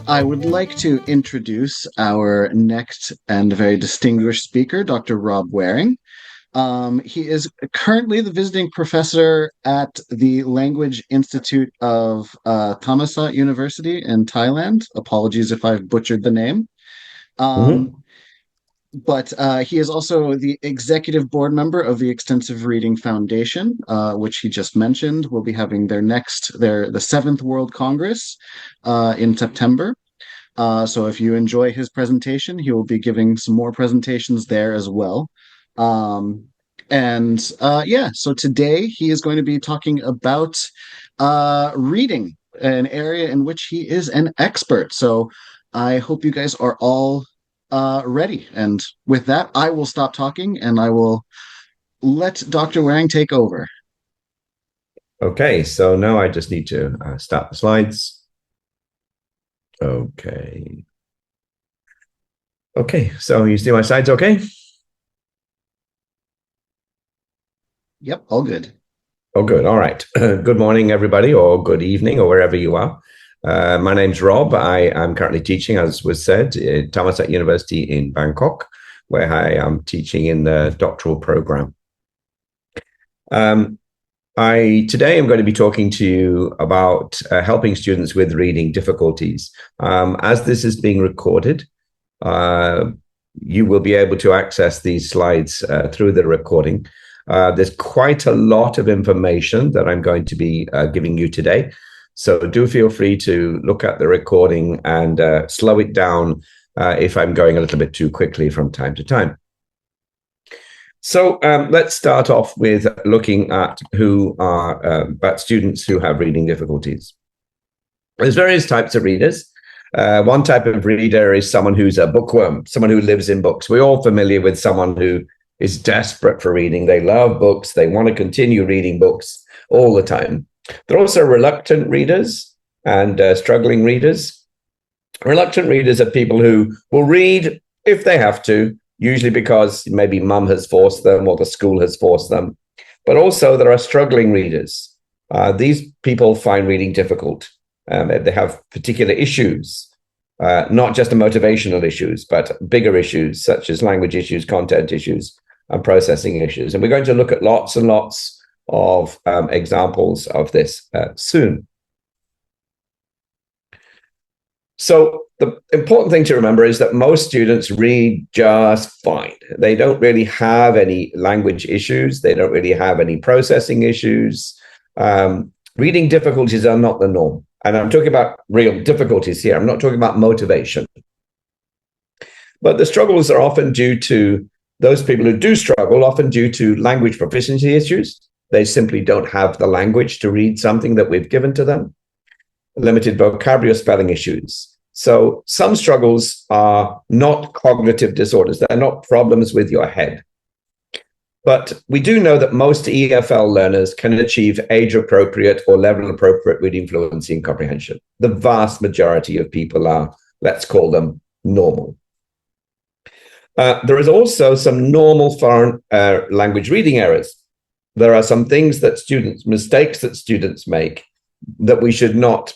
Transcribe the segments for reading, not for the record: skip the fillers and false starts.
I would like to introduce our next and very distinguished speaker, Dr. Rob Waring. He is currently the visiting professor at the Language Institute of Thammasat University in Thailand. Apologies if I've butchered the name. Um, Mhm. but he is also the executive board member of the Extensive Reading Foundation, which he just mentioned. Will be having the seventh World Congress in September. So if you enjoy his presentation, he will be giving some more presentations there as well. Um, and so today he is going to be talking about reading, an area in which he is an expert. So I hope you guys are all ready. And with that, I will stop talking and I will let Dr. Waring take over. Okay, so now I just need to start the slides. Okay. Okay, so you see my slides okay? Yep, all good. Oh, good. All right. Good morning, everybody, or good evening, or wherever you are. My name's Rob. I am currently teaching, as was said, at Thammasat University in Bangkok, where I am teaching in the doctoral program. Um, Today I'm going to be talking to you about helping students with reading difficulties. As this is being recorded, uh, you will be able to access these slides through the recording. There's quite a lot of information that I'm going to be giving you today. So do feel free to look at the recording and slow it down if I'm going a little bit too quickly from time to time. So let's start off with looking at who are students who have reading difficulties. There's various types of readers. One type of reader is someone who's a bookworm, someone who lives in books. We're all familiar with someone who is desperate for reading. They love books. They want to continue reading books all the time. There are also reluctant readers and struggling readers. Reluctant readers are people who will read if they have to, usually because maybe mum has forced them or the school has forced them. But also there are struggling readers. These people find reading difficult. They have particular issues, not just the motivational issues, but bigger issues such as language issues, content issues, and processing issues. And we're going to look at lots and lots of examples of this soon. So the important thing to remember is that most students read just fine. They don't really have any language issues. They don't really have any processing issues. Reading difficulties are not the norm. And I'm talking about real difficulties here. I'm not talking about motivation. But the struggles are often due to those people who do struggle, often due to language proficiency issues. They simply don't have the language to read something that we've given to them. Limited vocabulary or spelling issues. So some struggles are not cognitive disorders. They're not problems with your head. But we do know that most EFL learners can achieve age-appropriate or level-appropriate reading fluency and comprehension. The vast majority of people are, let's call them, normal. There is also some normal foreign language reading errors. There are some things that mistakes that students make that we should not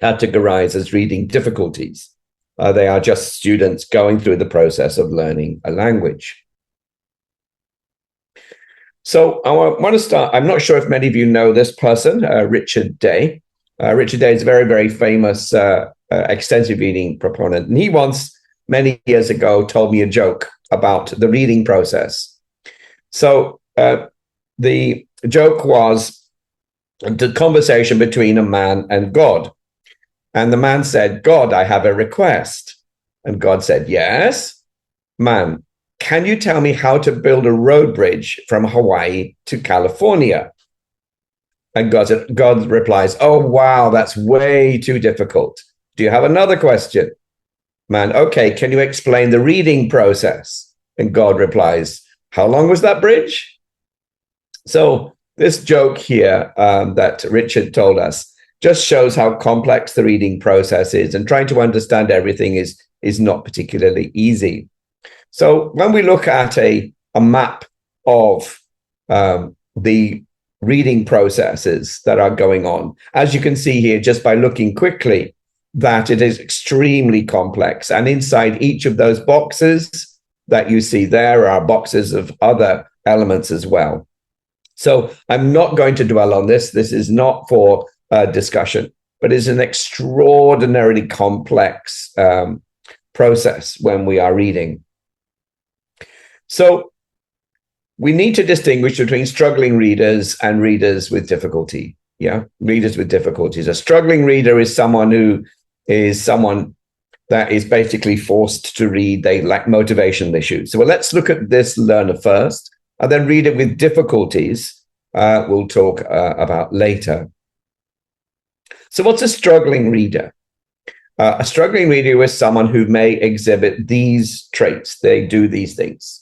categorize as reading difficulties. They are just students going through the process of learning a language. So I want to start. I'm not sure if many of you know this person, Richard Day. Richard Day is a very, very famous extensive reading proponent. And he once, many years ago, told me a joke about the reading process. So the joke was the conversation between a man and God. And the man said, God, I have a request. And God said, yes. Man, can you tell me how to build a road bridge from Hawaii to California? And God replies, oh, wow, that's way too difficult. Do you have another question? Man, okay, can you explain the reading process? And God replies, how long was that bridge? So this joke here that Richard told us just shows how complex the reading process is, and trying to understand everything is not particularly easy. So when we look at a map of the reading processes that are going on, as you can see here, just by looking quickly, that it is extremely complex. And inside each of those boxes that you see there are boxes of other elements as well. So I'm not going to dwell on this. This is not for discussion, but it's an extraordinarily complex process when we are reading. So we need to distinguish between struggling readers and readers with difficulty. Yeah, readers with difficulties. A struggling reader is someone that is basically forced to read. They lack motivation issues. So let's look at this learner first, and then reader with difficulties we'll talk about later. So what's a struggling reader? A struggling reader is someone who may exhibit these traits. They do these things.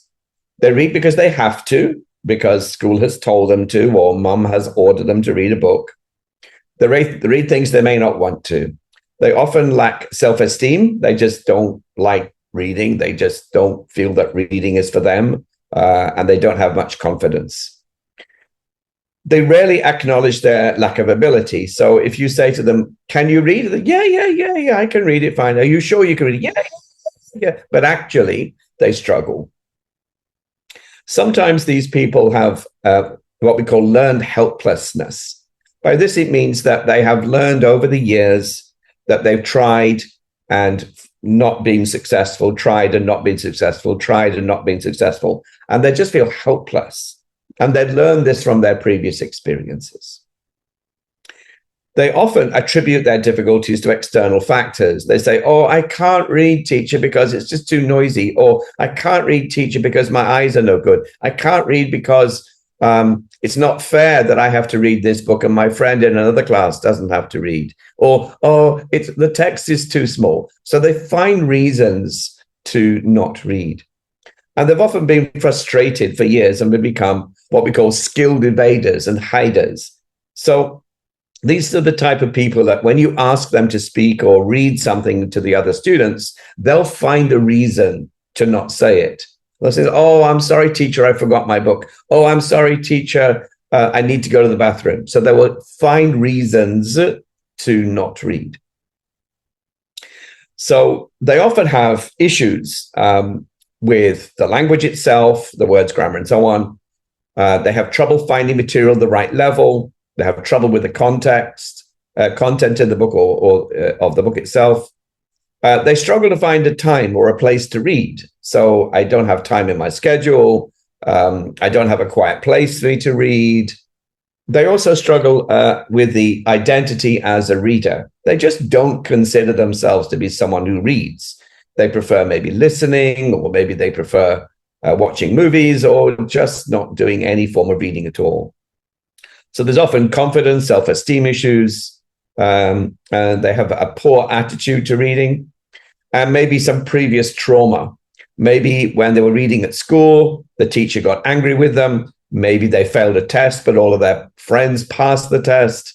They read because they have to, because school has told them to, or mum has ordered them to read a book. They read things they may not want to. They often lack self-esteem. They just don't like reading. They just don't feel that reading is for them, and they don't have much confidence. They rarely acknowledge their lack of ability. So if you say to them, can you read? Yeah, I can read it fine. Are you sure you can read it? Yeah. But actually, they struggle. Sometimes these people have what we call learned helplessness. By this, it means that they have learned over the years that they've tried and not been successful, tried and not been successful, tried and not been successful, and they just feel helpless. And they've learned this from their previous experiences. They often attribute their difficulties to external factors. They say, oh, I can't read, teacher, because it's just too noisy. Or I can't read, teacher, because my eyes are no good. I can't read because it's not fair that I have to read this book and my friend in another class doesn't have to read. Or, oh, the text is too small. So they find reasons to not read. And they've often been frustrated for years and have become what we call skilled evaders and hiders. So these are the type of people that when you ask them to speak or read something to the other students, they'll find a reason to not say it. They'll say, oh, I'm sorry, teacher, I forgot my book. Oh, I'm sorry, teacher, I need to go to the bathroom. So they will find reasons to not read. So they often have issues with the language itself, the words, grammar, and so on. They have trouble finding material at the right level. They have trouble with the content in the book or of the book itself. They struggle to find a time or a place to read. So I don't have time in my schedule. I don't have a quiet place for me to read. They also struggle with the identity as a reader. They just don't consider themselves to be someone who reads. They prefer maybe listening, or maybe they prefer watching movies, or just not doing any form of reading at all. So there's often confidence, self-esteem issues, and they have a poor attitude to reading, and maybe some previous trauma. Maybe when they were reading at school, the teacher got angry with them. Maybe they failed a test, but all of their friends passed the test.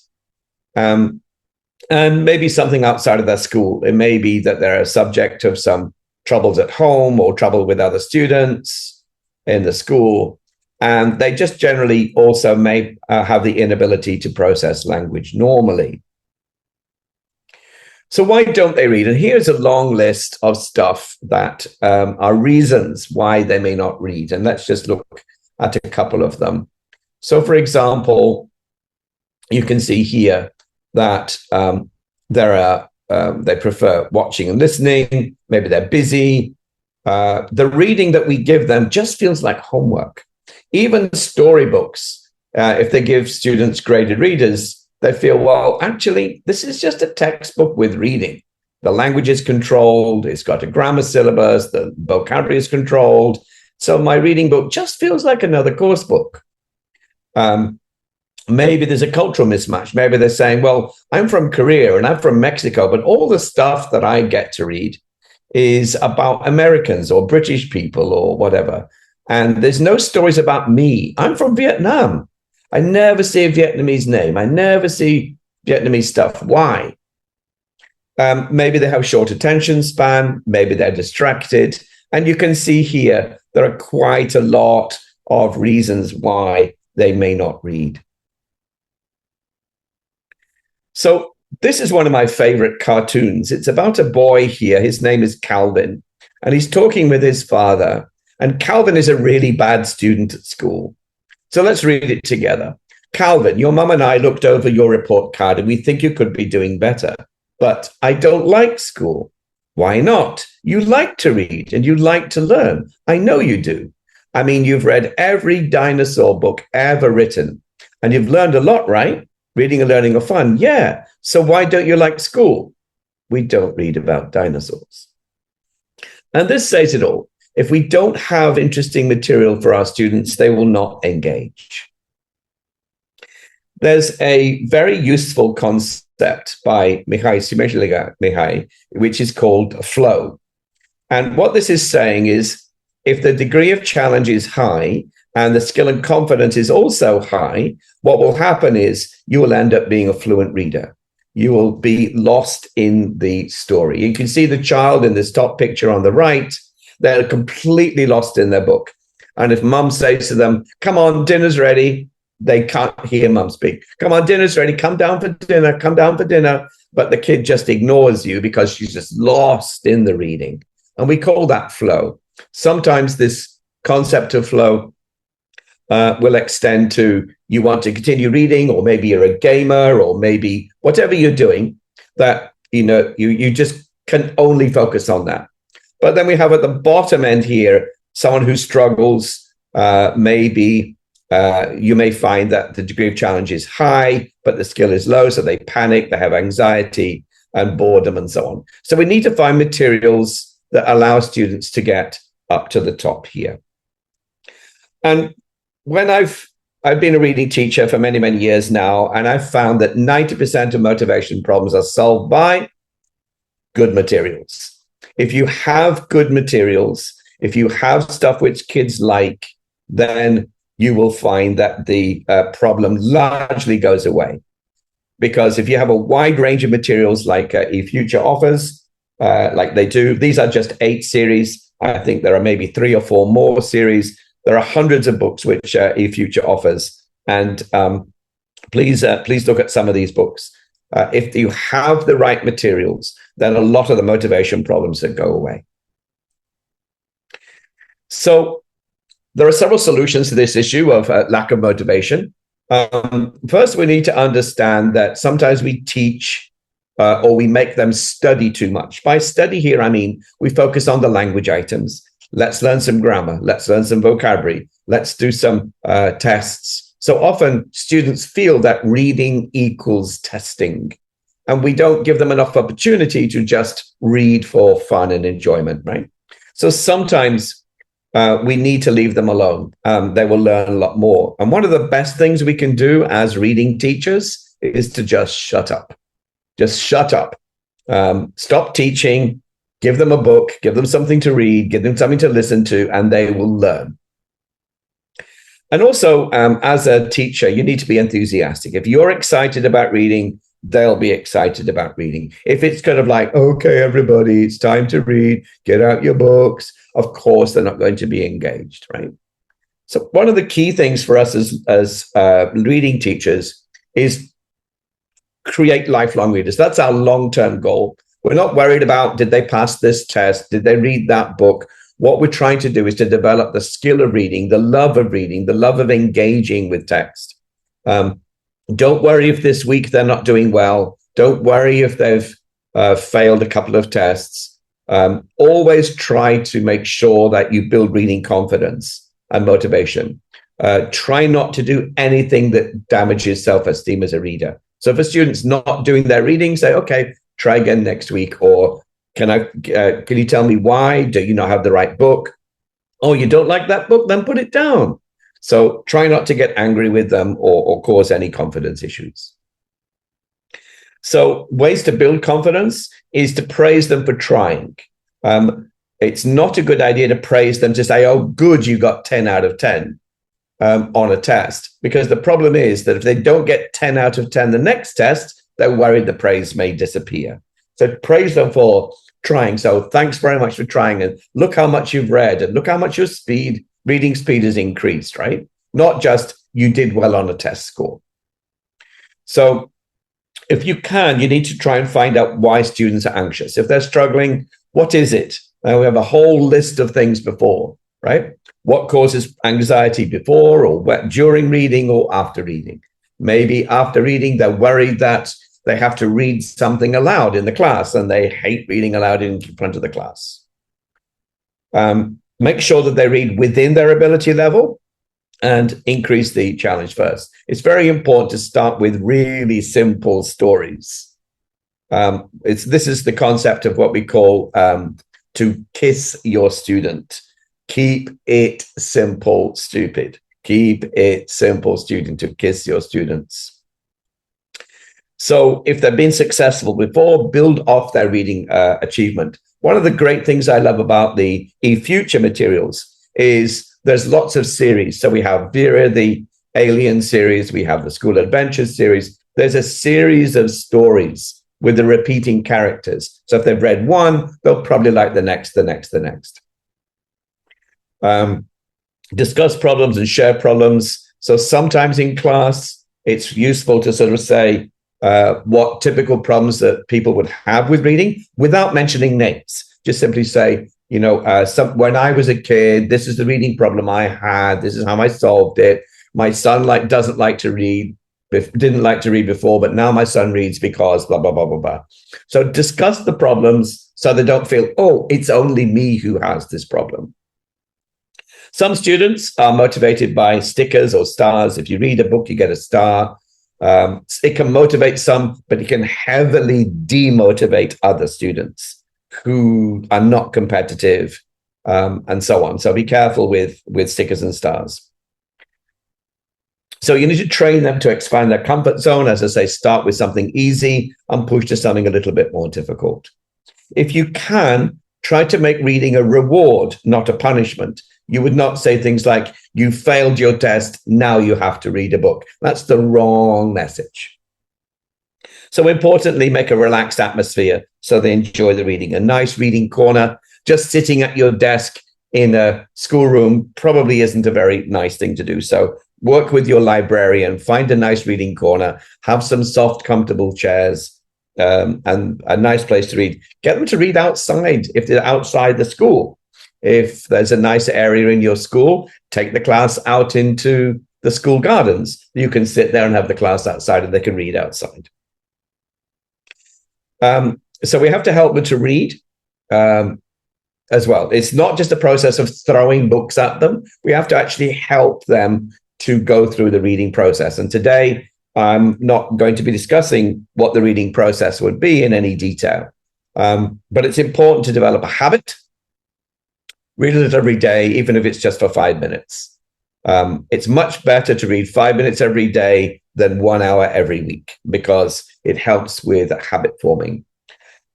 And maybe something outside of their school. It may be that they're a subject of some troubles at home or trouble with other students in the school. And they just generally also may have the inability to process language normally. So why don't they read? And here's a long list of stuff that are reasons why they may not read. And let's just look at a couple of them. So, for example, you can see here that they prefer watching and listening. Maybe they're busy. The reading that we give them just feels like homework. Even storybooks, if they give students graded readers, they feel, well, actually, this is just a textbook with reading. The language is controlled. It's got a grammar syllabus. The vocabulary is controlled. So my reading book just feels like another course book. Maybe there's a cultural mismatch. Maybe they're saying, well, I'm from Korea and I'm from Mexico, but all the stuff that I get to read is about Americans or British people or whatever. And there's no stories about me. I'm from Vietnam. I never see a Vietnamese name. I never see Vietnamese stuff. Why? Maybe they have short attention span. Maybe they're distracted. And you can see here, there are quite a lot of reasons why they may not read. So this is one of my favorite cartoons. It's about a boy here. His name is Calvin, and he's talking with his father. And Calvin is a really bad student at school. So let's read it together. Calvin, your mum and I looked over your report card and we think you could be doing better. But I don't like school. Why not? You like to read and you like to learn. I know you do. I mean, you've read every dinosaur book ever written, and you've learned a lot, right? Reading and learning are fun. Yeah. So why don't you like school? We don't read about dinosaurs. And this says it all. If we don't have interesting material for our students, they will not engage. There's a very useful concept by Mihai Csikszentmihalyi, which is called flow. And what this is saying is, if the degree of challenge is high and the skill and confidence is also high, what will happen is you will end up being a fluent reader. You will be lost in the story. You can see the child in this top picture on the right. They're completely lost in their book. And if mum says to them, come on, dinner's ready, they can't hear mum speak. Come on, dinner's ready. Come down for dinner. Come down for dinner. But the kid just ignores you because she's just lost in the reading. And we call that flow. Sometimes this concept of flow will extend to you want to continue reading, or maybe you're a gamer, or maybe whatever you're doing, that you just can only focus on that. But then we have at the bottom end here someone who struggles. Maybe you may find that the degree of challenge is high, but the skill is low, so they panic, they have anxiety and boredom and so on. So we need to find materials that allow students to get up to the top here. And when I've been a reading teacher for many, many years now, and I've found that 90% of motivation problems are solved by good materials. If you have good materials, if you have stuff which kids like, then you will find that the problem largely goes away. Because if you have a wide range of materials like eFuture offers, like they do, these are just 8 series. I think there are maybe 3 or 4 more series. There are hundreds of books which eFuture offers. And please look at some of these books. If you have the right materials, then a lot of the motivation problems that go away. So there are several solutions to this issue of lack of motivation. First, we need to understand that sometimes we teach or we make them study too much. By study here, I mean we focus on the language items. Let's learn some grammar. Let's learn some vocabulary. Let's do some tests. So often students feel that reading equals testing, and we don't give them enough opportunity to just read for fun and enjoyment, right? So sometimes we need to leave them alone. They will learn a lot more. And one of the best things we can do as reading teachers is to just shut up. Just shut up. Stop teaching. Give them a book. Give them something to read. Give them something to listen to, and they will learn. And also, as a teacher, you need to be enthusiastic. If you're excited about reading, they'll be excited about reading. If it's kind of like, okay, everybody, it's time to read, get out your books, of course, they're not going to be engaged, right? So one of the key things for us as reading teachers is create lifelong readers. That's our long-term goal. We're not worried about, did they pass this test? Did they read that book? What we're trying to do is to develop the skill of reading, the love of reading, the love of engaging with text. Don't worry if this week they're not doing well. Don't worry if they've failed a couple of tests. Always try to make sure that you build reading confidence and motivation. Try not to do anything that damages self-esteem as a reader. So if a student's not doing their reading, say, okay, try again next week. Or can you tell me why? Do you not have the right book? Oh, you don't like that book? Then put it down. So try not to get angry with them or cause any confidence issues. So ways to build confidence is to praise them for trying. It's not a good idea to praise them to say, oh, good, you got 10 out of 10 on a test. Because the problem is that if they don't get 10 out of 10 the next test, they're worried the praise may disappear. So praise them for trying. So thanks very much for trying. And look how much you've read. And look how much your reading speed has increased, right? Not just you did well on a test score. So If you can, you need to try and find out why students are anxious. If they're struggling, what is it? Now, we have a whole list of things before, right? What causes anxiety before or during reading or after reading? Maybe after reading, they're worried that they have to read something aloud in the class and they hate reading aloud in front of the class. Make sure that they read within their ability level and increase the challenge first. It's very important to start with really simple stories. This is the concept of what we call to kiss your student. Keep it simple, stupid. Keep it simple, student, to kiss your students. So if they've been successful before, build off their reading achievement. One of the great things I love about the eFuture materials is there's lots of series. So we have Vera, the Alien series. We have the School Adventures series. There's a series of stories with the repeating characters. So if they've read one, they'll probably like the next, the next, the next. Discuss problems and share problems. So sometimes in class, it's useful to sort of say what typical problems that people would have with reading without mentioning names. Just simply say, you know, when I was a kid, this is the reading problem I had. This is how I solved it. My son didn't like to read before, but now my son reads because blah, blah, blah, blah, blah. So discuss the problems so they don't feel, oh, it's only me who has this problem. Some students are motivated by stickers or stars. If you read a book, you get a star. It can motivate some, but it can heavily demotivate other students who are not competitive, and so on. So be careful with stickers and stars. So you need to train them to expand their comfort zone. As I say, start with something easy and push to something a little bit more difficult. If you can, try to make reading a reward, not a punishment. You would not say things like, you failed your test, now you have to read a book. That's the wrong message. So importantly, make a relaxed atmosphere so they enjoy the reading. A nice reading corner. Just sitting at your desk in a schoolroom probably isn't a very nice thing to do. So work with your librarian, find a nice reading corner, have some soft, comfortable chairs, and a nice place to read. Get them to read outside if they're outside the school. If there's a nice area in your school, take the class out into the school gardens. You can sit there and have the class outside and they can read outside. So we have to help them to read as well. It's not just a process of throwing books at them. We have to actually help them to go through the reading process. And today, I'm not going to be discussing what the reading process would be in any detail. But it's important to develop a habit. Read it every day, even if it's just for 5 minutes. It's much better to read 5 minutes every day than 1 hour every week because it helps with habit forming.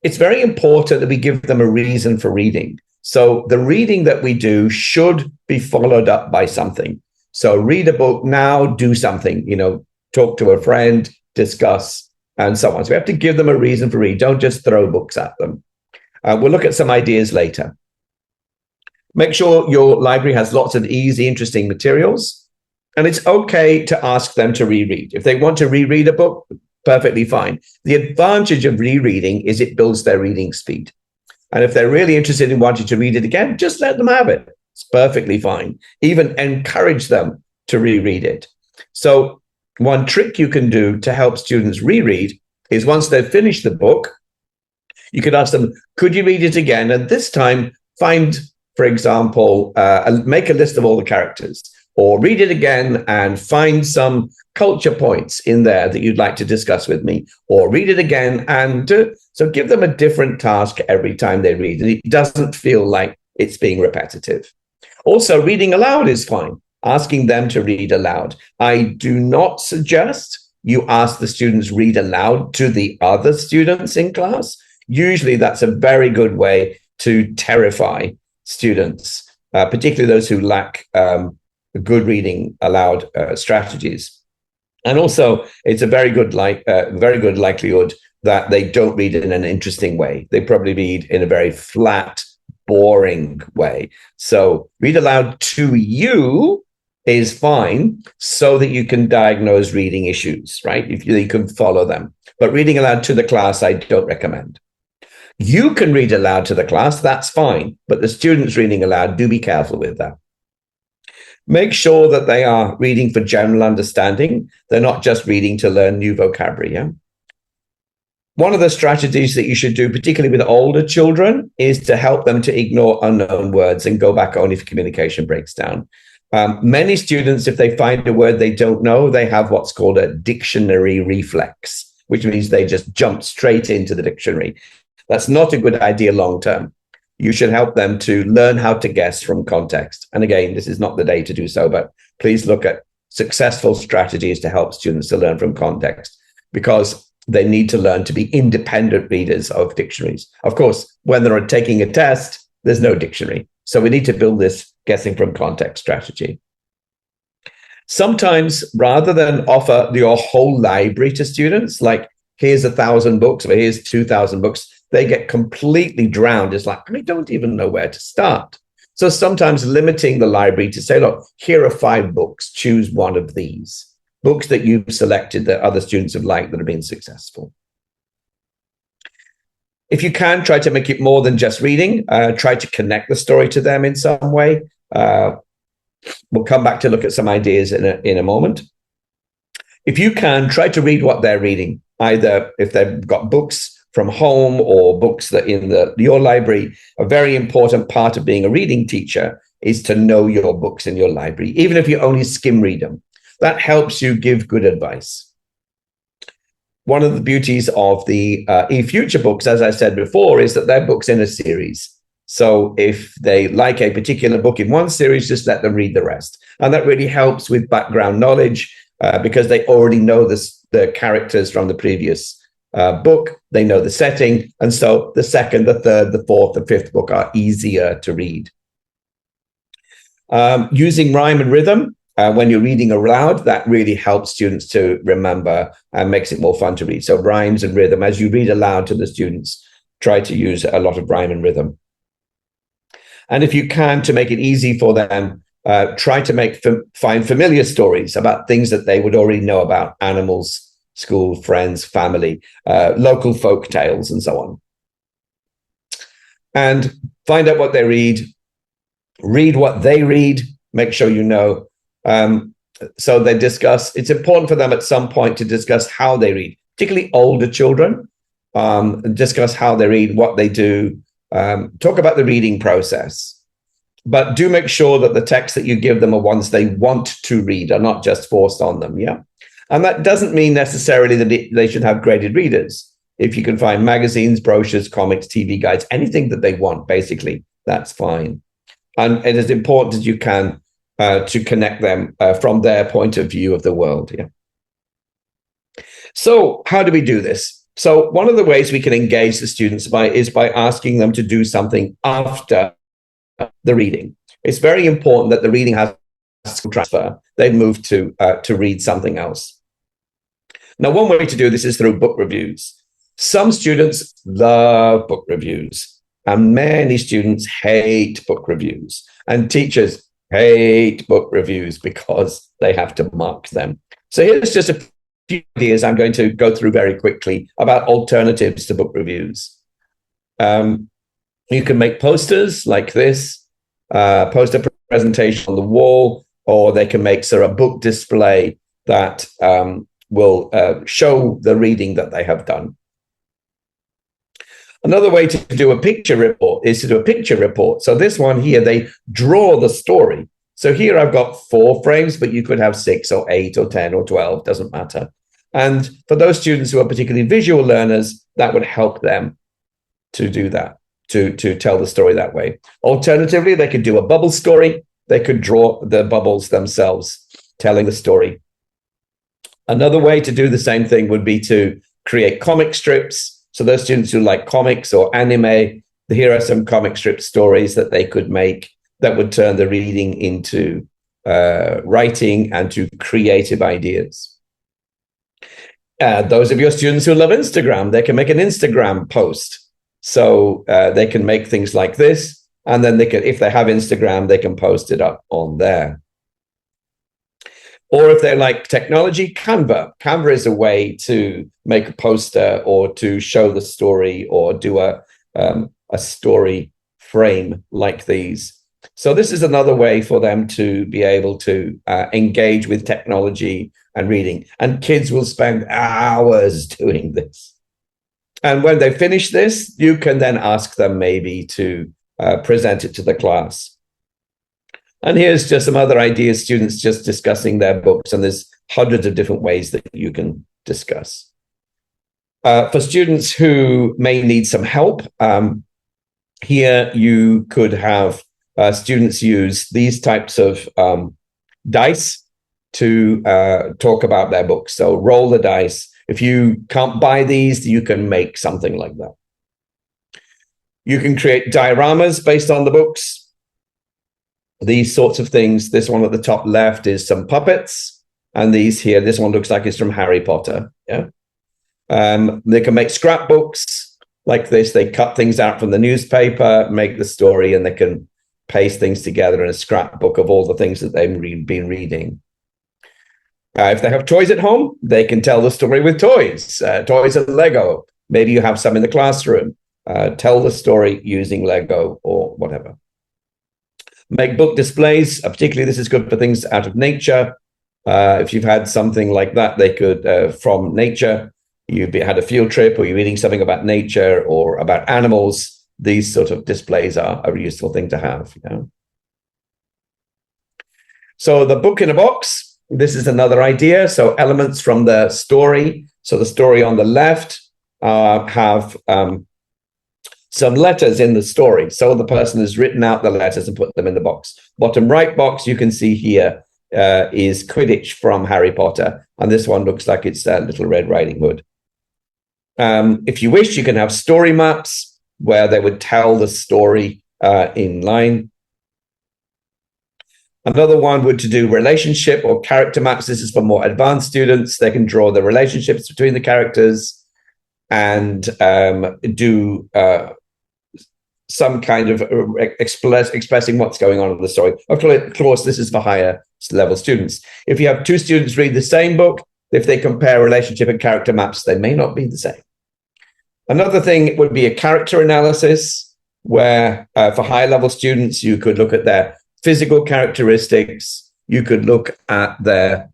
It's very important that we give them a reason for reading. So the reading that we do should be followed up by something. So read a book now, do something, talk to a friend, discuss, and so on. So we have to give them a reason for reading. Don't just throw books at them. We'll look at some ideas later. Make sure your library has lots of easy, interesting materials. And it's okay to ask them to reread. If they want to reread a book, perfectly fine. The advantage of rereading is it builds their reading speed. And if they're really interested in wanting to read it again, just let them have it. It's perfectly fine. Even encourage them to reread it. So one trick you can do to help students reread is once they've finished the book, you could ask them, could you read it again? And this time find, for example, make a list of all the characters, or read it again and find some culture points in there that you'd like to discuss with me, or read it again. And so give them a different task every time they read, and it doesn't feel like it's being repetitive. Also, reading aloud is fine. Asking them to read aloud. I do not suggest you ask the students read aloud to the other students in class. Usually that's a very good way to terrify students, particularly those who lack good reading aloud strategies. And also, it's a very good likelihood that they don't read in an interesting way. They probably read in a very flat, boring way. So read aloud to you is fine so that you can diagnose reading issues, right? If you can follow them. But reading aloud to the class, I don't recommend. You can read aloud to the class, that's fine. But the students reading aloud, do be careful with that. Make sure that they are reading for general understanding. They're not just reading to learn new vocabulary. Yeah? One of the strategies that you should do, particularly with older children, is to help them to ignore unknown words and go back only if communication breaks down. Many students, if they find a word they don't know, they have what's called a dictionary reflex, which means they just jump straight into the dictionary. That's not a good idea long term. You should help them to learn how to guess from context. And again, this is not the day to do so, but please look at successful strategies to help students to learn from context, because they need to learn to be independent readers of dictionaries. Of course, when they're taking a test, there's no dictionary. So we need to build this guessing from context strategy. Sometimes, rather than offer your whole library to students, like here's 1,000 books or here's 2,000 books, they get completely drowned. It's like, I don't even know where to start. So sometimes limiting the library to say, look, here are 5 books, choose one of these. Books that you've selected that other students have liked that have been successful. If you can, try to make it more than just reading. Try to connect the story to them in some way. We'll come back to look at some ideas in a moment. If you can, try to read what they're reading, either if they've got books from home or books that in your library. A very important part of being a reading teacher is to know your books in your library, even if you only skim read them. That helps you give good advice. One of the beauties of the eFuture books, as I said before, is that they're books in a series. So if they like a particular book in one series, just let them read the rest. And that really helps with background knowledge because they already know the characters from the previous book. They know the setting. And so the second, the third, the fourth, the fifth book are easier to read. Using rhyme and rhythm. When you're reading aloud, that really helps students to remember and makes it more fun to read. So rhymes and rhythm, as you read aloud to the students, try to use a lot of rhyme and rhythm. And if you can, to make it easy for them, try to find familiar stories about things that they would already know about: animals, school, friends, family, local folk tales, and so on. And find out what they read what they read, make sure you know. So they discuss, it's important for them at some point to discuss how they read, particularly older children, discuss how they read, what they do, talk about the reading process. But do make sure that the texts that you give them are ones they want to read, are not just forced on them, yeah? And that doesn't mean necessarily that they should have graded readers. If you can find magazines, brochures, comics, TV guides, anything that they want, basically, that's fine. And it is important as you can to connect them from their point of view of the world. Yeah. So how do we do this? So one of the ways we can engage the students is by asking them to do something after the reading. It's very important that the reading has transfer. They move to read something else. Now, one way to do this is through book reviews. Some students love book reviews, and many students hate book reviews, and teachers hate book reviews because they have to mark them. So here's just a few ideas I'm going to go through very quickly about alternatives to book reviews. You can make posters like this, poster presentation on the wall, or they can make a book display that will show the reading that they have done. Another way to do a picture report is to do a picture report. So this one here, they draw the story. So here I've got 4 frames, but you could have 6 or 8 or 10 or 12, doesn't matter. And for those students who are particularly visual learners, that would help them to do that, to tell the story that way. Alternatively, they could do a bubble story. They could draw the bubbles themselves, telling the story. Another way to do the same thing would be to create comic strips. So those students who like comics or anime, here are some comic strip stories that they could make that would turn the reading into writing and to creative ideas. Those of your students who love Instagram, they can make an Instagram post. So they can make things like this, and then they can, if they have Instagram, they can post it up on there. Or if they like technology, Canva. Canva is a way to make a poster or to show the story or do a story frame like these. So this is another way for them to be able to engage with technology and reading. And kids will spend hours doing this. And when they finish this, you can then ask them maybe to present it to the class. And here's just some other ideas, students just discussing their books, and there's hundreds of different ways that you can discuss. For students who may need some help, here you could have students use these types of dice to talk about their books. So roll the dice. If you can't buy these, you can make something like that. You can create dioramas based on the books. These sorts of things. This one at the top left is some puppets. And these here, this one looks like it's from Harry Potter. Yeah. They can make scrapbooks like this. They cut things out from the newspaper, make the story, and they can paste things together in a scrapbook of all the things that they've been reading. If they have toys at home, they can tell the story with toys. Toys and Lego. Maybe you have some in the classroom. Tell the story using Lego or whatever. Make book displays, particularly this is good for things out of nature. If you've had something like that, they could, from nature, you've had a field trip or you're reading something about nature or about animals, these sort of displays are a useful thing to have. You know? So the book in a box, this is another idea. So elements from the story. So the story on the left have some letters in the story. So the person has written out the letters and put them in the box. Bottom right box, you can see here is Quidditch from Harry Potter. And this one looks like it's Little Red Riding Hood. If you wish, you can have story maps where they would tell the story in line. Another one would to do relationship or character maps. This is for more advanced students. They can draw the relationships between the characters and do some kind of expressing what's going on in the story. Of course, this is for higher level students. If you have two students read the same book, if they compare relationship and character maps, they may not be the same. Another thing would be a character analysis, where for higher level students, you could look at their physical characteristics. You could look at their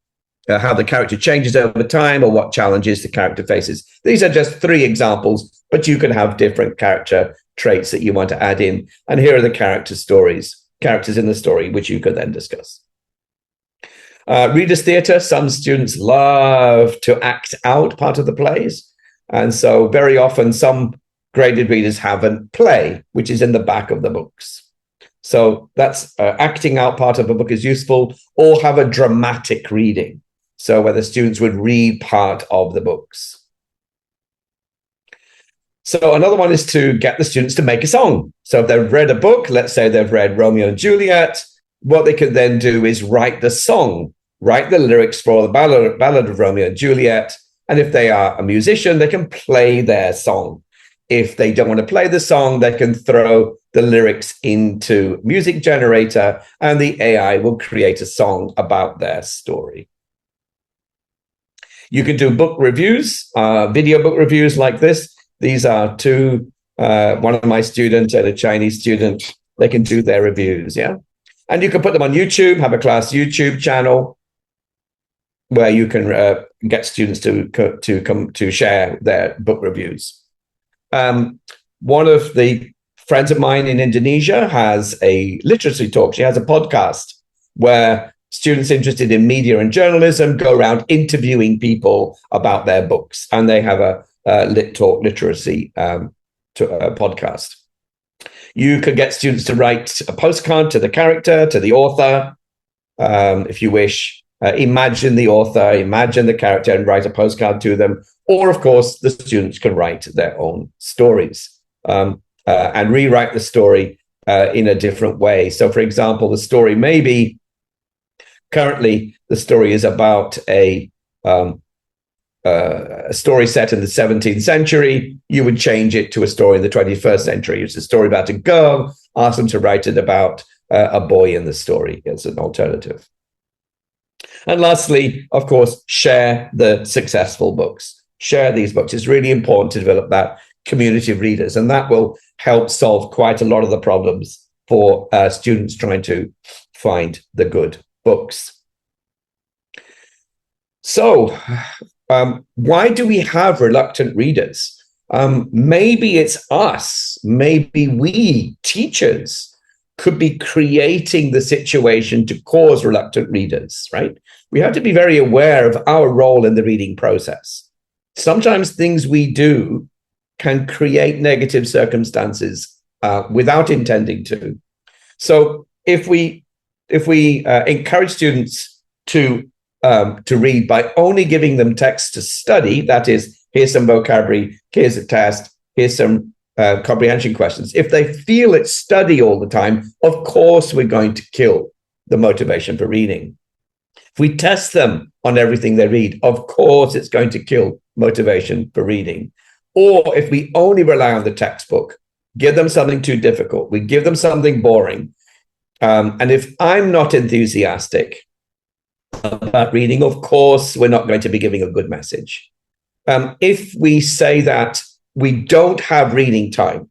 how the character changes over time or what challenges the character faces. These are just 3 examples, but you can have different character traits that you want to add in. And here are the characters in the story, which you could then discuss. Readers' theatre, some students love to act out part of the plays. And so very often some graded readers have a play, which is in the back of the books. So that's acting out part of a book is useful, or have a dramatic reading. So where the students would read part of the books. So another one is to get the students to make a song. So if they've read a book, let's say they've read Romeo and Juliet, what they could then do is write the song, write the lyrics for the ballad of Romeo and Juliet. And if they are a musician, they can play their song. If they don't want to play the song, they can throw the lyrics into music generator and the AI will create a song about their story. You can do book reviews, video book reviews like this. These are 2, one of my students and a Chinese student. They can do their reviews, yeah? And you can put them on YouTube, have a class YouTube channel where you can get students to come to share their book reviews. One of the friends of mine in Indonesia has a literacy talk. She has a podcast where students interested in media and journalism go around interviewing people about their books, and they have a Lit Talk literacy podcast. You could get students to write a postcard to the character, to the author, if you wish. Imagine the author, imagine the character, and write a postcard to them. Or, of course, the students can write their own stories and rewrite the story in a different way. So, for example, the story may be, currently, the story is about a story set in the 17th century. You would change it to a story in the 21st century. It's a story about a girl, ask them to write it about a boy in the story as an alternative. And lastly, of course, share the successful books. Share these books. It's really important to develop that community of readers, and that will help solve quite a lot of the problems for students trying to find the good books. So, why do we have reluctant readers? Maybe it's us. Maybe we, teachers, could be creating the situation to cause reluctant readers, right? We have to be very aware of our role in the reading process. Sometimes things we do can create negative circumstances without intending to. So if we encourage students to read by only giving them text to study, that is, here's some vocabulary, here's a test, here's some comprehension questions. If they feel it's study all the time, of course we're going to kill the motivation for reading. If we test them on everything they read, of course it's going to kill motivation for reading. Or if we only rely on the textbook, give them something too difficult, we give them something boring. And if I'm not enthusiastic about reading, of course we're not going to be giving a good message. If we say that we don't have reading time,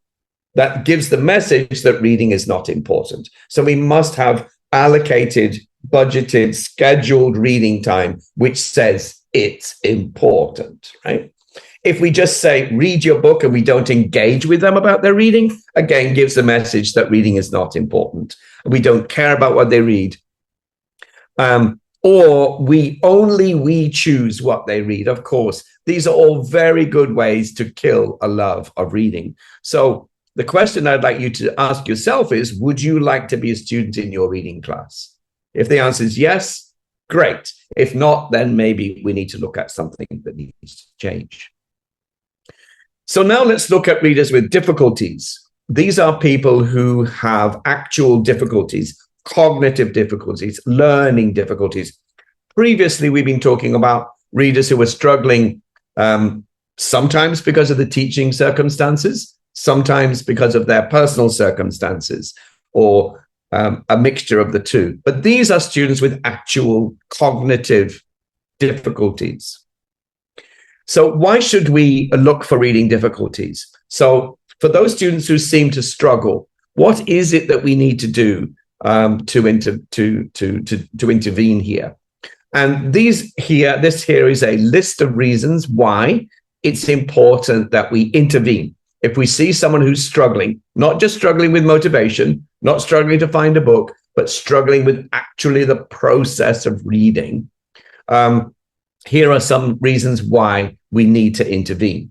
that gives the message that reading is not important. So we must have allocated, budgeted, scheduled reading time, which says it's important, right? If we just say, read your book, and we don't engage with them about their reading, again, gives the message that reading is not important. We don't care about what they read. Or we choose what they read. Of course, these are all very good ways to kill a love of reading. So the question I'd like you to ask yourself is, would you like to be a student in your reading class? If the answer is yes, great. If not, then maybe we need to look at something that needs to change. So now let's look at readers with difficulties. These are people who have actual difficulties, cognitive difficulties, learning difficulties. Previously, we've been talking about readers who were struggling, sometimes because of the teaching circumstances, sometimes because of their personal circumstances, or a mixture of the two. But these are students with actual cognitive difficulties. So why should we look for reading difficulties? So for those students who seem to struggle, what is it that we need to do to intervene here? And this here is a list of reasons why it's important that we intervene. If we see someone who's struggling, not just struggling with motivation, not struggling to find a book, but struggling with actually the process of reading, here are some reasons why we need to intervene.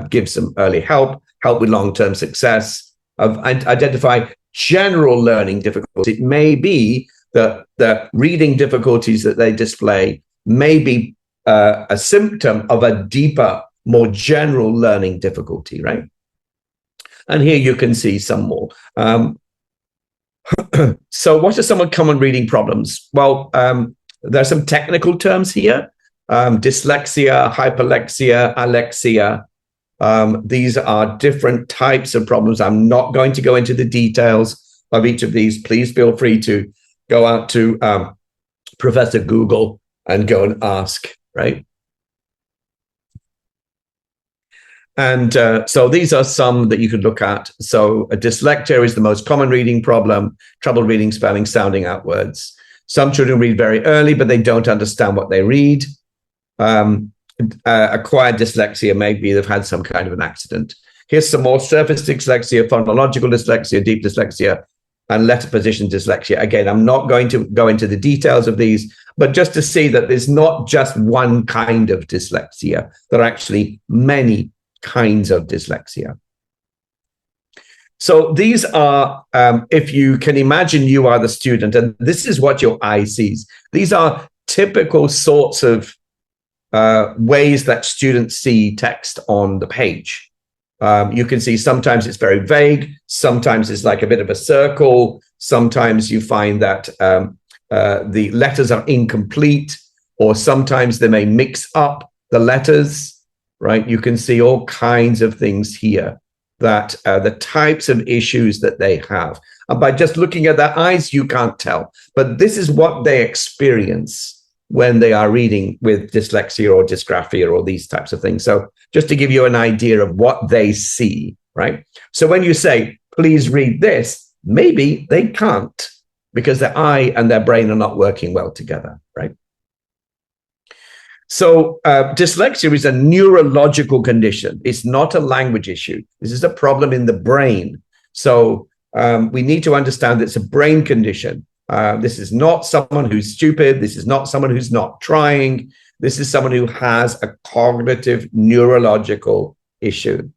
Give some early help with long-term success, identify general learning difficulties. It may be that the reading difficulties that they display may be a symptom of a deeper, more general learning difficulty, right? And here you can see some more. So what are some common reading problems? Well, there are some technical terms here. Dyslexia, hyperlexia, alexia. These are different types of problems. I'm not going to go into the details of each of these. Please feel free to go out to Professor Google and go and ask, right? And so these are some that you could look at. So dyslexia is the most common reading problem, trouble reading, spelling, sounding out words. Some children read very early, but they don't understand what they read. Acquired dyslexia, maybe they've had some kind of an accident. Here's some more: surface dyslexia, phonological dyslexia, deep dyslexia, and letter position dyslexia. Again, I'm not going to go into the details of these, but just to see that there's not just one kind of dyslexia. There are actually many kinds of dyslexia. So these are, if you can imagine you are the student, and this is what your eye sees. These are typical sorts of ways that students see text on the page. You can see sometimes it's very vague, sometimes it's like a bit of a circle, sometimes you find that the letters are incomplete, or sometimes they may mix up the letters, right? You can see all kinds of things here, that the types of issues that they have. And by just looking at their eyes, you can't tell, but this is what they experience when they are reading with dyslexia or dysgraphia or these types of things. So just to give you an idea of what they see, right? So when you say, please read this, maybe they can't because their eye and their brain are not working well together, right? So dyslexia is a neurological condition. It's not a language issue. This is a problem in the brain. So we need to understand it's a brain condition. This is not someone who's stupid. This is not someone who's not trying. This is someone who has a cognitive neurological issue.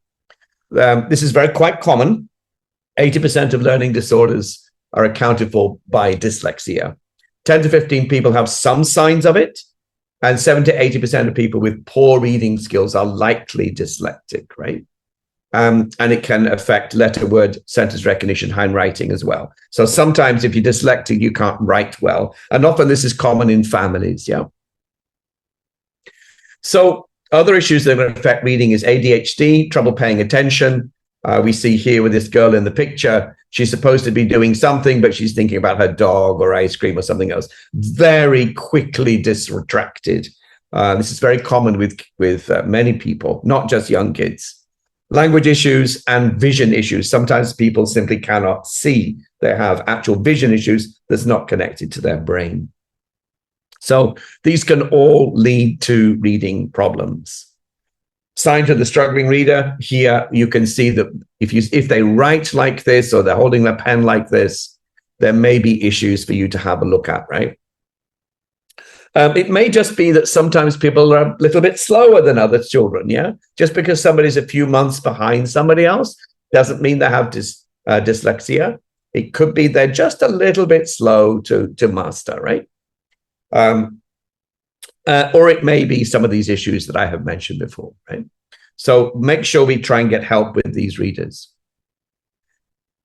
This is quite common. 80% of learning disorders are accounted for by dyslexia. 10 to 15 people have some signs of it, and 70 to 80% of people with poor reading skills are likely dyslexic, right? And it can affect letter, word, sentence recognition, handwriting as well. So sometimes if you're dyslexic, you can't write well. And often this is common in families, yeah. So other issues that affect reading is ADHD, trouble paying attention. We see here with this girl in the picture, she's supposed to be doing something, but she's thinking about her dog or ice cream or something else. Very quickly distracted. This is very common with many people, not just young kids. Language issues and vision issues. Sometimes people simply cannot see. They have actual vision issues that's not connected to their brain. So these can all lead to reading problems. Signs of the struggling reader. Here you can see that if they write like this or they're holding their pen like this, there may be issues for you to have a look at, right? It may just be that sometimes people are a little bit slower than other children, yeah? Just because somebody's a few months behind somebody else doesn't mean they have dyslexia. It could be they're just a little bit slow to master, right? Or it may be some of these issues that I have mentioned before, right? So make sure we try and get help with these readers.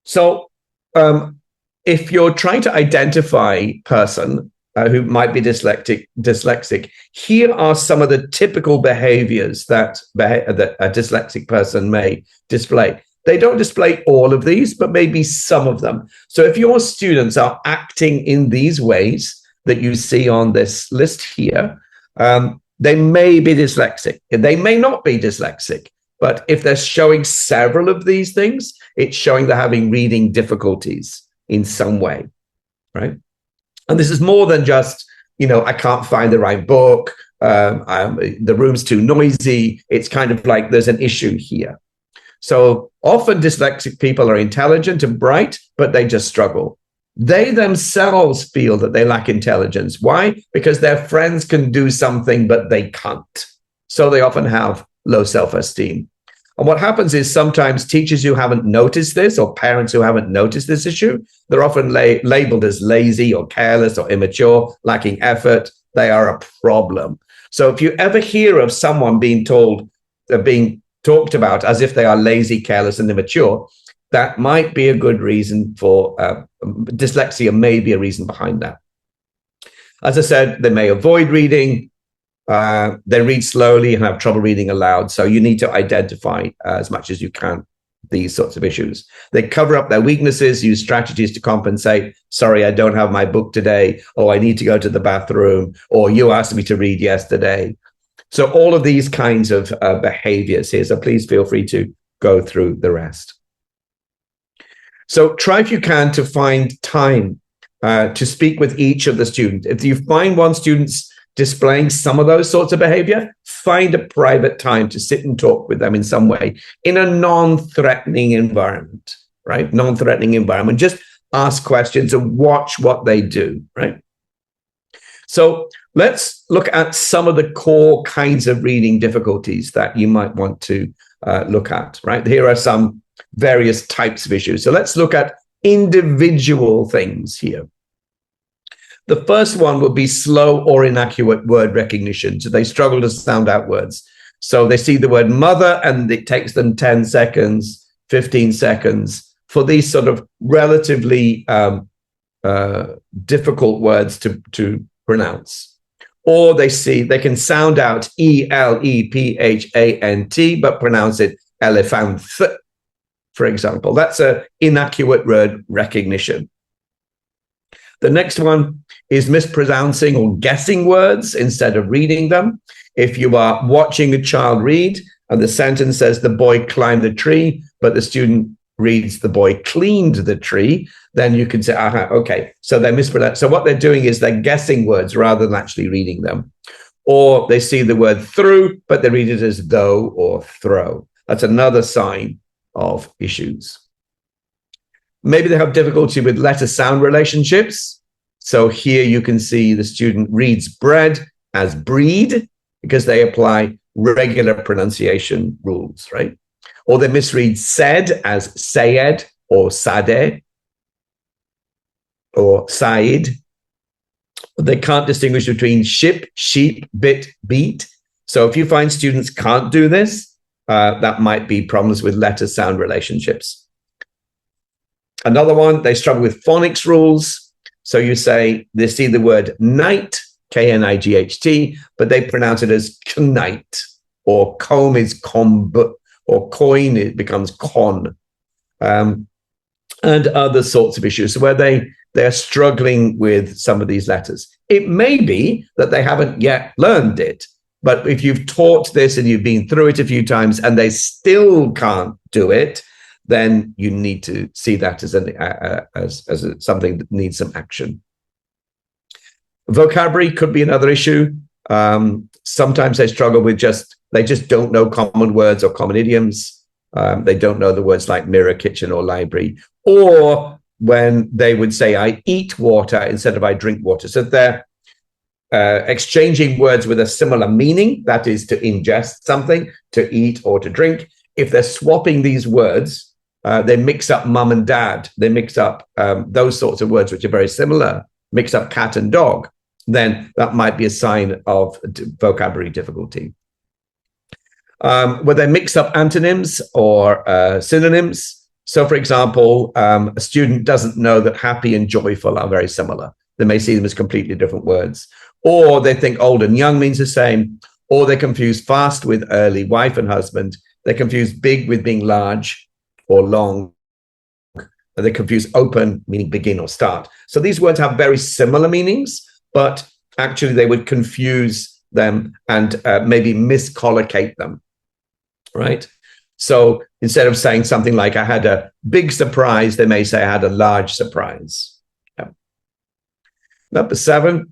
So if you're trying to identify a person who might be dyslexic, here are some of the typical behaviors that a dyslexic person may display. They don't display all of these, but maybe some of them. So if your students are acting in these ways that you see on this list here, they may be dyslexic. They may not be dyslexic, but if they're showing several of these things, it's showing they're having reading difficulties in some way, right? And this is more than just, I can't find the right book, the room's too noisy. It's kind of like there's an issue here. So often dyslexic people are intelligent and bright, but they just struggle. They themselves feel that they lack intelligence. Why? Because their friends can do something, but they can't. So they often have low self-esteem. And what happens is sometimes teachers who haven't noticed this or parents who haven't noticed this issue, they're often labeled as lazy or careless or immature, lacking effort. They are a problem. So if you ever hear of someone being talked about as if they are lazy, careless, and immature, that might be a good reason for dyslexia, may be a reason behind that. As I said, they may avoid reading. They read slowly and have trouble reading aloud. So you need to identify as much as you can these sorts of issues. They cover up their weaknesses, use strategies to compensate. Sorry, I don't have my book today. Oh, I need to go to the bathroom. Or you asked me to read yesterday. So all of these kinds of behaviors here. So please feel free to go through the rest. So try if you can to find time to speak with each of the students. If you find one student's displaying some of those sorts of behavior, find a private time to sit and talk with them in some way in a non-threatening environment, right? Non-threatening environment. Just ask questions and watch what they do, right? So let's look at some of the core kinds of reading difficulties that you might want to look at, right? Here are some various types of issues. So let's look at individual things here. The first one would be slow or inaccurate word recognition. So they struggle to sound out words. So they see the word mother and it takes them 10 seconds, 15 seconds for these sort of relatively difficult words to pronounce. Or they can sound out E-L-E-P-H-A-N-T, but pronounce it elephant, for example. That's an inaccurate word recognition. The next one is mispronouncing or guessing words instead of reading them. If you are watching a child read and the sentence says the boy climbed the tree, but the student reads the boy cleaned the tree, then you can say, okay, so they're mispronounced. So what they're doing is they're guessing words rather than actually reading them. Or they see the word through, but they read it as though or throw. That's another sign of issues. Maybe they have difficulty with letter-sound relationships. So here you can see the student reads bread as breed because they apply regular pronunciation rules, right? Or they misread said as sayed or sade or said. They can't distinguish between ship, sheep, bit, beat. So if you find students can't do this, that might be problems with letter-sound relationships. Another one, they struggle with phonics rules. So you say, they see the word night, K-N-I-G-H-T, but they pronounce it as knight, or comb is comb, or coin, it becomes con, and other sorts of issues where they're struggling with some of these letters. It may be that they haven't yet learned it, but if you've taught this and you've been through it a few times and they still can't do it, then you need to see that as something that needs some action. Vocabulary could be another issue. Sometimes they struggle with they just don't know common words or common idioms. They don't know the words like mirror, kitchen, or library. Or when they would say, I eat water instead of I drink water. So they're exchanging words with a similar meaning, that is to ingest something, to eat or to drink. If they're swapping these words, they mix up mum and dad. They mix up those sorts of words, which are very similar, mix up cat and dog. Then that might be a sign of vocabulary difficulty. Where they mix up antonyms or synonyms. So, for example, a student doesn't know that happy and joyful are very similar. They may see them as completely different words. Or they think old and young means the same. Or they confuse fast with early, wife and husband. They confuse big with being large or long. They confuse open, meaning begin or start. So these words have very similar meanings, but actually they would confuse them and maybe miscollocate them, right? So instead of saying something like, I had a big surprise, they may say, I had a large surprise. Yeah. Number 7,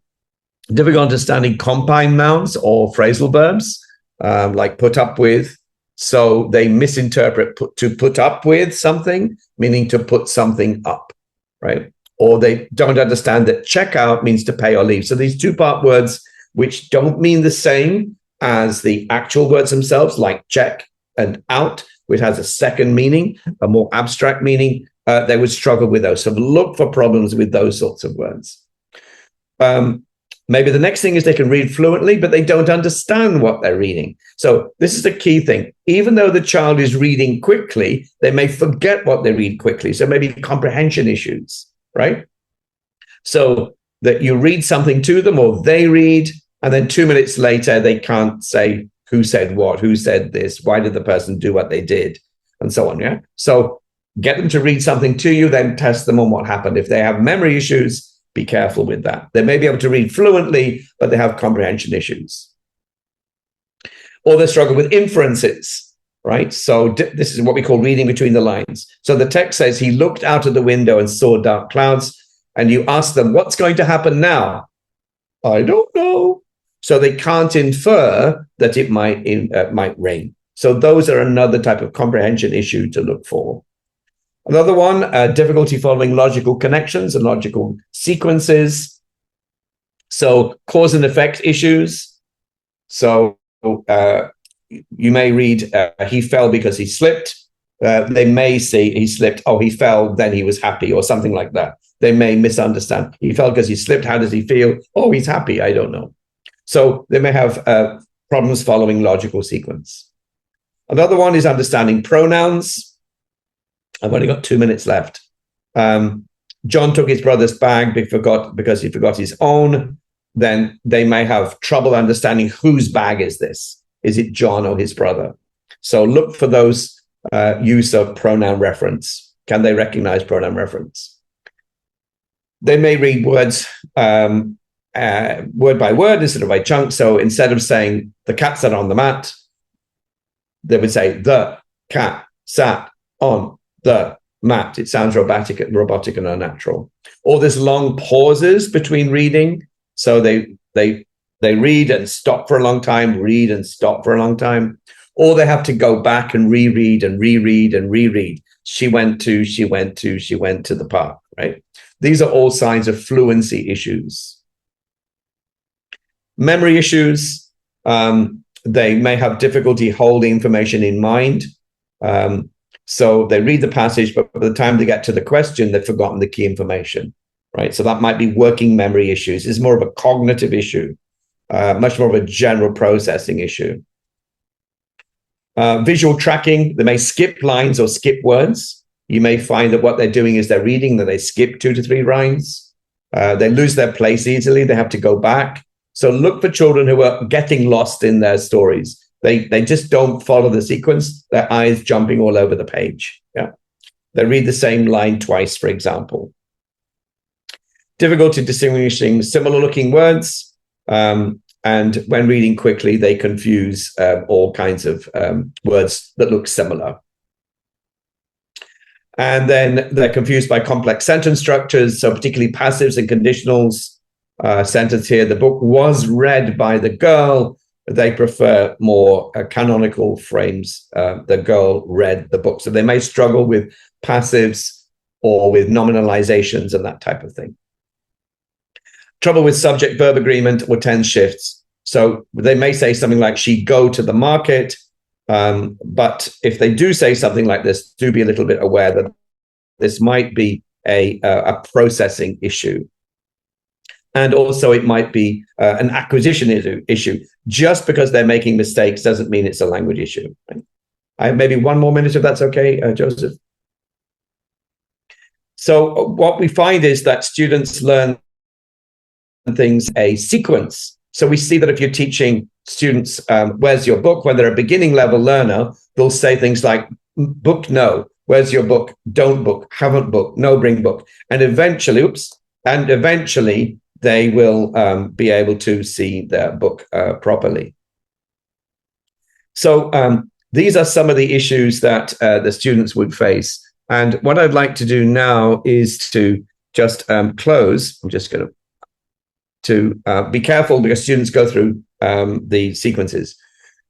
difficult understanding compound nouns or phrasal verbs, like put up with. So they misinterpret to put up with something, meaning to put something up, right? Or they don't understand that check out means to pay or leave. So these two-part words, which don't mean the same as the actual words themselves, like check and out, which has a second meaning, a more abstract meaning, they would struggle with those. So look for problems with those sorts of words. Maybe the next thing is they can read fluently, but they don't understand what they're reading. So this is the key thing. Even though the child is reading quickly, they may forget what they read quickly. So maybe comprehension issues, right? So that you read something to them or they read, and then 2 minutes later, they can't say who said what, who said this, why did the person do what they did, and so on, yeah? So get them to read something to you, then test them on what happened. If they have memory issues, be careful with that. They may be able to read fluently, but they have comprehension issues. Or they struggle with inferences, right? So this is what we call reading between the lines. So the text says he looked out of the window and saw dark clouds, and you ask them, what's going to happen now? I don't know. So they can't infer that it might rain. So those are another type of comprehension issue to look for. Another one, difficulty following logical connections and logical sequences. So cause and effect issues. So you may read, he fell because he slipped. They may say he slipped, oh, he fell, then he was happy, or something like that. They may misunderstand. He fell because he slipped. How does he feel? Oh, he's happy. I don't know. So they may have problems following logical sequence. Another one is understanding pronouns. I've only got 2 minutes left. John took his brother's bag because he forgot his own. Then they may have trouble understanding whose bag is this. Is it John or his brother? So look for those use of pronoun reference. Can they recognize pronoun reference? They may read words word by word instead of by chunks. So instead of saying the cat sat on the mat, they would say the cat sat on the mat. It sounds robotic and unnatural. Or there's long pauses between reading. So they read and stop for a long time, read and stop for a long time. Or they have to go back and reread and reread and reread. She went to the park, right? These are all signs of fluency issues. Memory issues, they may have difficulty holding information in mind. So they read the passage, but by the time they get to the question, they've forgotten the key information, right? So that might be working memory issues. It's more of a cognitive issue, much more of a general processing issue. Visual tracking, they may skip lines or skip words. You may find that what they're doing is they're reading, that they skip 2 to 3 lines. They lose their place easily. They have to go back. So look for children who are getting lost in their stories. They just don't follow the sequence. Their eyes jumping all over the page. Yeah, they read the same line twice, for example. Difficulty distinguishing similar-looking words, and when reading quickly, they confuse all kinds of words that look similar. And then they're confused by complex sentence structures, so particularly passives and conditionals. Sentence here: the book was read by the girl. They prefer more canonical frames. The girl read the book. So they may struggle with passives or with nominalizations and that type of thing. Trouble with subject-verb agreement or tense shifts. So they may say something like, she'd go to the market. But if they do say something like this, do be a little bit aware that this might be a processing issue. And also it might be an acquisition issue. Just because they're making mistakes doesn't mean it's a language issue. Right? I have maybe 1 more minute if that's okay, Joseph. So what we find is that students learn things a sequence. So we see that if you're teaching students, where's your book? When they're a beginning level learner, they'll say things like, book, no. Where's your book? Don't book. Haven't book. No, bring book. And eventually, they will be able to see their book properly. So these are some of the issues that the students would face. And what I'd like to do now is to just close. I'm just going to be careful because students go through the sequences.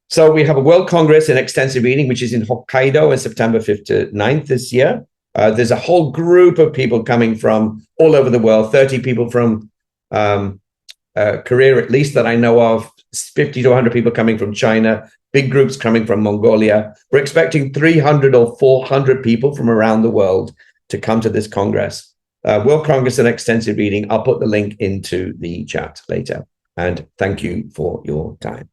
So we have a World Congress in Extensive Reading, which is in Hokkaido on September 5th to 9th this year. There's a whole group of people coming from all over the world, 30 people from Korea, at least that I know of, 50 to 100 people coming from China, big groups coming from Mongolia. We're expecting 300 or 400 people from around the world to come to this Congress. World Congress in Extensive Reading. I'll put the link into the chat later. And thank you for your time.